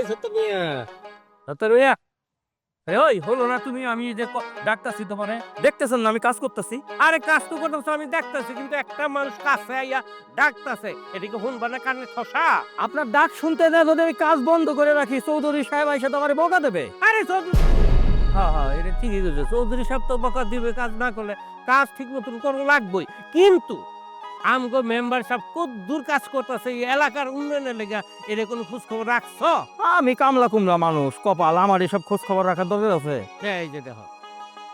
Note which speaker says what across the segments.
Speaker 1: আছে তো মিয়া।
Speaker 2: ডাক্তার ভাইয়া, ওই হলো না তুমি, আমি যে ডাক্তারছি তোমারে দেখতেছেন না আমি কাজ করতেছি।
Speaker 1: আরে কাজ তো করতেছ আমি দেখতেছি, কিন্তু একটা মানুষ কাছে আইয়া ডাকতেছে, এদিকে শুনবা না কানে ঠসা।
Speaker 2: আপনার ডাক শুনতে না যদি আমি কাজ বন্ধ করে রাখি, চৌধুরী সাহেব এসে তোমারে বকা দেবে।
Speaker 1: আরে চৌধুরী, হ্যাঁ হ্যাঁ, এটা ঠিকই কইছো, চৌধুরী সাহেব তো বকা দিবে কাজ না করলে। কাজ ঠিক মতন করা লাগবেই, কিন্তু আমগো মেম্বার সাহেব কত দূর কাজ করতেছে এই এলাকার উন্নয়নের লেগা, এর কোনো খোঁজ খবর রাখছো?
Speaker 2: আমি কামলা কুমলা মানুষ, কপাল আমার এসব খোঁজ খবর রাখার দরকার আছে?
Speaker 1: এই যে দেখো,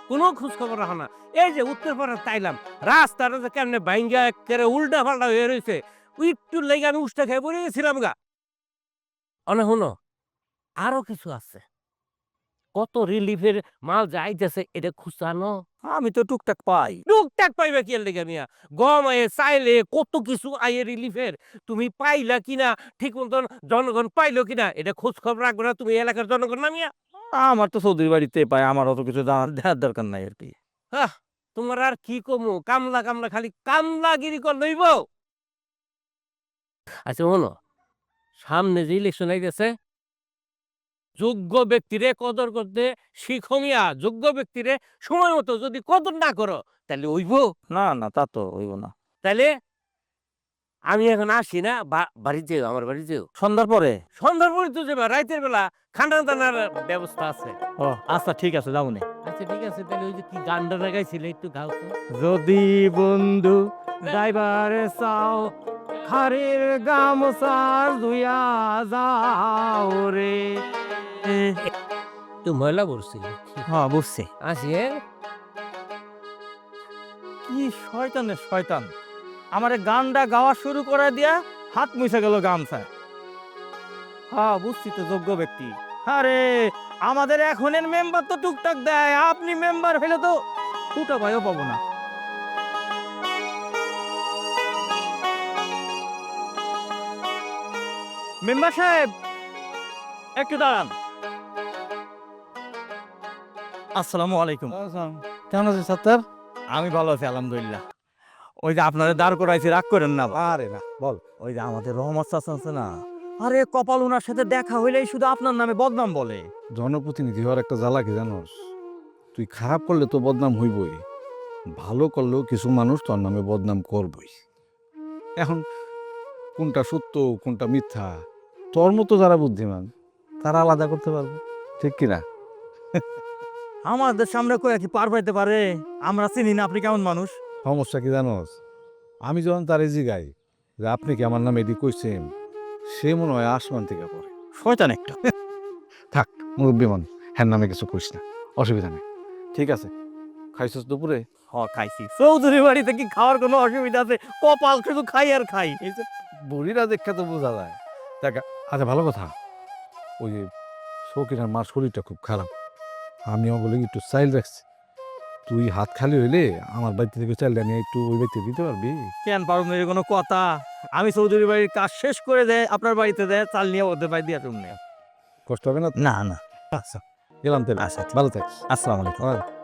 Speaker 1: কোনো খোঁজ খবর রাখো না। এই যে উত্তরপাড়া তাইলাম, রাস্তাটা যে কেমনে ভাঙ্গা একেবারে উল্টা পাল্টা হয়ে রয়েছে, একটু লেগে আমি উষ্টা খেয়ে পড়ে গেছিলাম গা। অনে শুনো, আরো কিছু আছে, কত রিলিফের মাল যাইতেছে এটা খুঁজানো।
Speaker 2: আমি তো টুকটাক পাই।
Speaker 1: টুকটাক পাইবে কি এর লেগে মিয়া? গম আয়ে চাইলে কত কিছু আয়ে রিলিফের, তুমি পাইলা কিনা, ঠিক মতন জনগণ পাইলো কিনা এটা খোঁজ খবর রাখবে না তুমি এলাকার জনগণ না মিয়া?
Speaker 2: আমার তো চৌধুরী বাড়িতে পাই, আমার অত কিছু দেওয়ার দরকার নাই আর কি।
Speaker 1: হ্যাঁ, তোমার আর কি কমু, কামলা কামলা খালি কামলাগিরি কর লইব। আচ্ছা শোনো, সামনে যে ইলেকশন আইতেছে, যোগ্য ব্যক্তিরে কদর করতে শিখো মিয়া। যোগ্য ব্যক্তিরে সময় মতো যদি কদর না করো তাহলে হইব?
Speaker 2: না না, তা তো হইব না।
Speaker 1: তাইলে আমি এখন আসি না, বাড়িতে যেও, আমার বাড়িতে যেও।
Speaker 2: সন্ধ্যার পরে?
Speaker 1: সন্ধ্যার পরে তো যাবে, রাতের বেলা খানা দানার ব্যবস্থা আছে।
Speaker 2: ও আচ্ছা, ঠিক আছে, যাবো নে।
Speaker 1: আচ্ছা ঠিক আছে, তাহলে ওই যে কি গানটা লাগাইছিলে একটু গাও তো।
Speaker 2: যদি বন্ধু ড্রাইভারে চাও, খারের গামছার ধুইয়া যাও রে।
Speaker 1: একটু ময়লা পড়ছিল।
Speaker 2: হ্যাঁ বুঝছি।
Speaker 1: আসি হ্যাঁ?
Speaker 2: কি শয়তানের শয়তান, আমারে গানটা গাওয়া শুরু করে দিয়া হাত মুছে গেল গামছায়। হ্যাঁ বুঝছি তো, যোগ্য ব্যক্তি। আরে আমাদের এখনের মেম্বার তো টুকটাক দেয়, আপনি মেম্বার হইলে তো ফুটা ভাইও পাবো না। মেম্বার সাহেব একটু দাঁড়ান। আসসালামু আলাইকুম।
Speaker 3: কেমন আছেন সাত্তার?
Speaker 2: আমি ভালো আছি আলহামদুলিল্লাহ। ওই যে আপনারা দাঁড় করাইছি, রাগ করেন না।
Speaker 3: আরে না, বল।
Speaker 2: ওই যে আমাদের রহমত চাচা আছে না, আরে কপাল ওনার সাথে দেখা হইলেই শুধু আপনার নামে বদনাম বলে।
Speaker 3: জনপ্রতিনিধি হওয়ার একটা জ্বালা কি জানোস? তুই খারাপ করলে তো বদনাম হইবই, ভালো করলেও কিছু মানুষ তোর নামে বদনাম করবই। এখন কোনটা সত্য কোনটা মিথ্যা তোর মতো যারা বুদ্ধিমান তারা আলাদা করতে পারবে, ঠিক কিনা?
Speaker 2: আমাদের সামনে কয়ে কি পার পাইতে পারে? আমরা চিনি না আপনি কেমন মানুষ।
Speaker 3: সমস্যা কি জানোস? আমি যখন তারে জিগাই যে আপনি কি আমার নামে এটি কইছেন, সে মনে হয় আসমান থেকে পড়ে।
Speaker 2: শয়তান একটা।
Speaker 3: থাক মুরব্বী মান, হ্যার নামে কিছু কইস না, অসুবিধা নেই। ঠিক আছে, খাইছস দুপুরে?
Speaker 2: খাইছি। চৌধুরী বাড়িতে কি খাওয়ার কোনো অসুবিধা আছে? কপাল শুধু খাই আর খাই।
Speaker 3: এই যে বুড়িরা দেখা তো বোঝা যায়। দেখ, আচ্ছা ভালো কথা, ওই যে শৌখিনার মার শরীরটা খুব খারাপ, আমি ওগুলো একটু চাইল রাখছি। তুই হাত খালি হইলে আমার বাড়িতে থেকে চাইলে নিয়ে একটু ওই বাড়িতে দিতে পারবি?
Speaker 2: কেন পারুন এর কোনো কথা? আমি চৌধুরী বাড়ির কাজ শেষ করে দেয় আপনার বাড়িতে দেয়, চাল নিয়ে ওদের বাড়ি দিয়ে তুমি।
Speaker 3: কষ্ট হবে না?
Speaker 2: না না।
Speaker 3: আচ্ছা গেলাম তাহলে।
Speaker 2: আচ্ছা
Speaker 3: ভালো থাকিস।
Speaker 2: আসসালামু আলাইকুম।